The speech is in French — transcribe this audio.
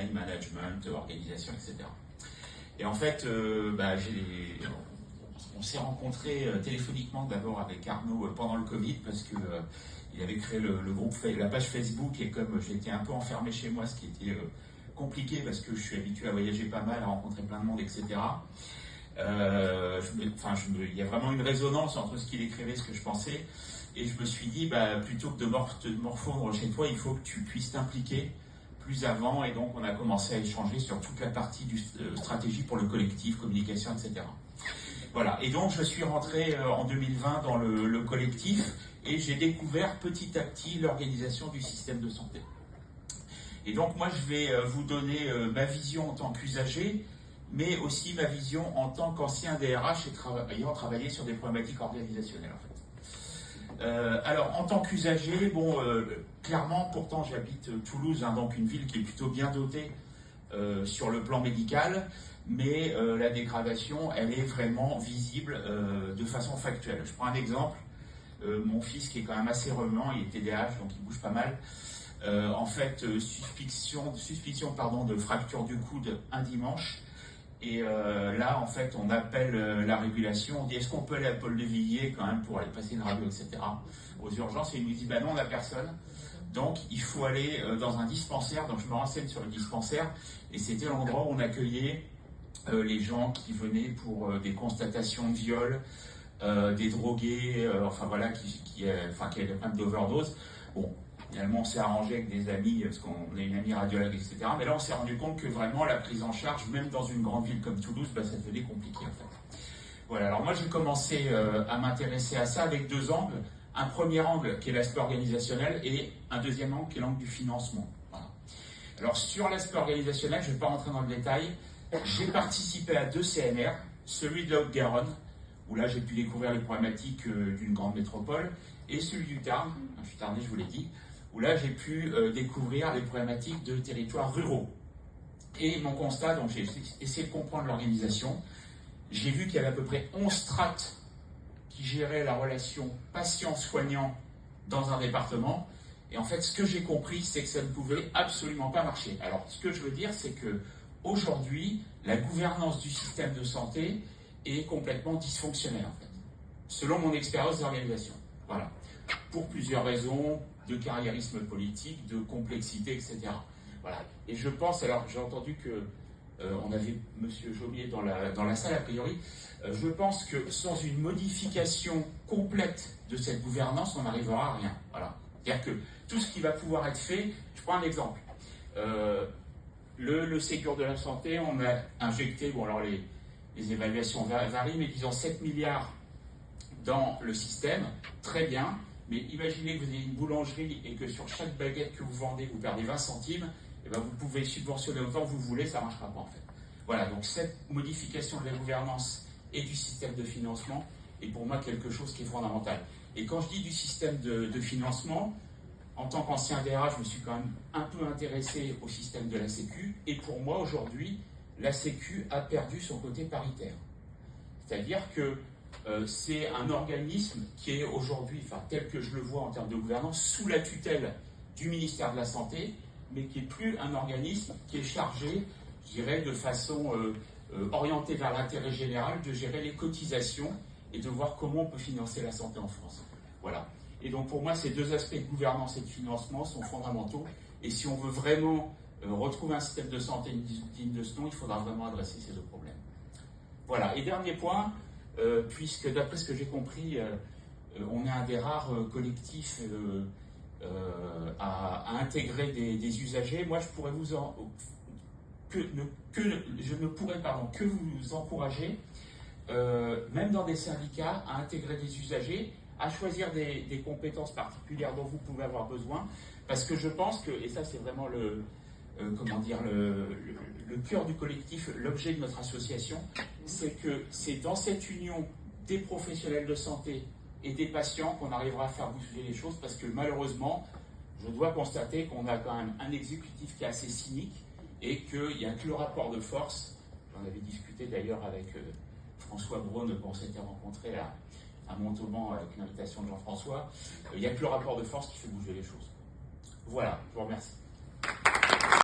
line management, organisation, etc. Et en fait, on s'est rencontrés téléphoniquement d'abord avec Arnaud pendant le Covid parce que il avait créé le groupe, la page Facebook, et comme j'étais un peu enfermé chez moi, ce qui était compliqué parce que je suis habitué à voyager pas mal, à rencontrer plein de monde, etc. Il y a vraiment une résonance entre ce qu'il écrivait et ce que je pensais. Et je me suis dit, plutôt que de morfondre chez toi, il faut que tu puisses t'impliquer plus avant. Et donc, on a commencé à échanger sur toute la partie du stratégie pour le collectif, communication, etc. Voilà. Et donc, je suis rentré en 2020 dans le collectif et j'ai découvert petit à petit l'organisation du système de santé. Et donc, moi, je vais vous donner ma vision en tant qu'usager, mais aussi ma vision en tant qu'ancien DRH et ayant travaillé sur des problématiques organisationnelles, en fait. Alors, en tant qu'usager, clairement, pourtant j'habite Toulouse, donc une ville qui est plutôt bien dotée sur le plan médical, mais la dégradation, elle est vraiment visible de façon factuelle. Je prends un exemple, mon fils qui est quand même assez remuant, il est TDAH, donc il bouge pas mal. En fait, suspicion de fracture du coude un dimanche. Et là, en fait, on appelle la régulation, on dit est-ce qu'on peut aller à Paul de Villiers quand même pour aller passer une radio, etc. aux urgences, et il nous dit non, on n'a personne. Donc, il faut aller dans un dispensaire. Donc, je me renseigne sur le dispensaire, et c'était l'endroit où on accueillait les gens qui venaient pour des constatations de viol, des drogués, qui avaient des problèmes d'overdose. Bon. Finalement, on s'est arrangé avec des amis, parce qu'on est une amie radiologue, etc. Mais là, on s'est rendu compte que vraiment, la prise en charge, même dans une grande ville comme Toulouse, ça devenait compliqué, en fait. Voilà, alors moi, j'ai commencé à m'intéresser à ça avec deux angles. Un premier angle, qui est l'aspect organisationnel, et un deuxième angle, qui est l'angle du financement. Voilà. Alors, sur l'aspect organisationnel, je ne vais pas rentrer dans le détail. J'ai participé à deux CNR, celui de la Haute-Garonne, où là, j'ai pu découvrir les problématiques d'une grande métropole, et celui du Tarn, je suis tarnais, je vous l'ai dit, où là j'ai pu découvrir les problématiques de territoires ruraux. Et mon constat, donc j'ai essayé de comprendre l'organisation, j'ai vu qu'il y avait à peu près 11 strates qui géraient la relation patient-soignant dans un département, et en fait ce que j'ai compris, c'est que ça ne pouvait absolument pas marcher. Alors ce que je veux dire, c'est que aujourd'hui, la gouvernance du système de santé est complètement dysfonctionnelle, en fait, selon mon expérience d'organisation. Voilà. Pour plusieurs raisons, de carriérisme politique, de complexité, etc. Voilà. Et je pense, alors j'ai entendu que on avait M. Jomier dans la salle a priori, je pense que sans une modification complète de cette gouvernance, on n'arrivera à rien. Voilà. C'est-à-dire que tout ce qui va pouvoir être fait, je prends un exemple. Le Ségur de la santé, on a injecté, alors les évaluations varient, mais disons 7 milliards dans le système, très bien. Mais imaginez que vous ayez une boulangerie et que sur chaque baguette que vous vendez, vous perdez 20 centimes, et vous pouvez subventionner autant que vous voulez, ça ne marchera pas en fait. Voilà, donc cette modification de la gouvernance et du système de financement est pour moi quelque chose qui est fondamental. Et quand je dis du système de financement, en tant qu'ancien DRH, je me suis quand même un peu intéressé au système de la Sécu, et pour moi aujourd'hui, la Sécu a perdu son côté paritaire. C'est-à-dire que c'est un organisme qui est aujourd'hui, tel que je le vois en termes de gouvernance, sous la tutelle du ministère de la Santé, mais qui n'est plus un organisme qui est chargé, je dirais, de façon orientée vers l'intérêt général, de gérer les cotisations et de voir comment on peut financer la santé en France. Voilà. Et donc pour moi, ces deux aspects de gouvernance et de financement sont fondamentaux. Et si on veut vraiment retrouver un système de santé digne de ce nom, il faudra vraiment adresser ces deux problèmes. Voilà. Et dernier point, puisque d'après ce que j'ai compris, on est un des rares collectifs à intégrer des usagers. Moi, je pourrais je ne pourrais que vous encourager, même dans des syndicats, à intégrer des usagers, à choisir des compétences particulières dont vous pouvez avoir besoin, parce que je pense que, et ça c'est vraiment le cœur du collectif, l'objet de notre association, c'est que c'est dans cette union des professionnels de santé et des patients qu'on arrivera à faire bouger les choses, parce que malheureusement, je dois constater qu'on a quand même un exécutif qui est assez cynique et qu'il n'y a que le rapport de force. J'en avais discuté d'ailleurs avec François Braun quand on s'était rencontrés à Montauban avec l'invitation de Jean-François. Il n'y a que le rapport de force qui fait bouger les choses. Voilà, je vous remercie.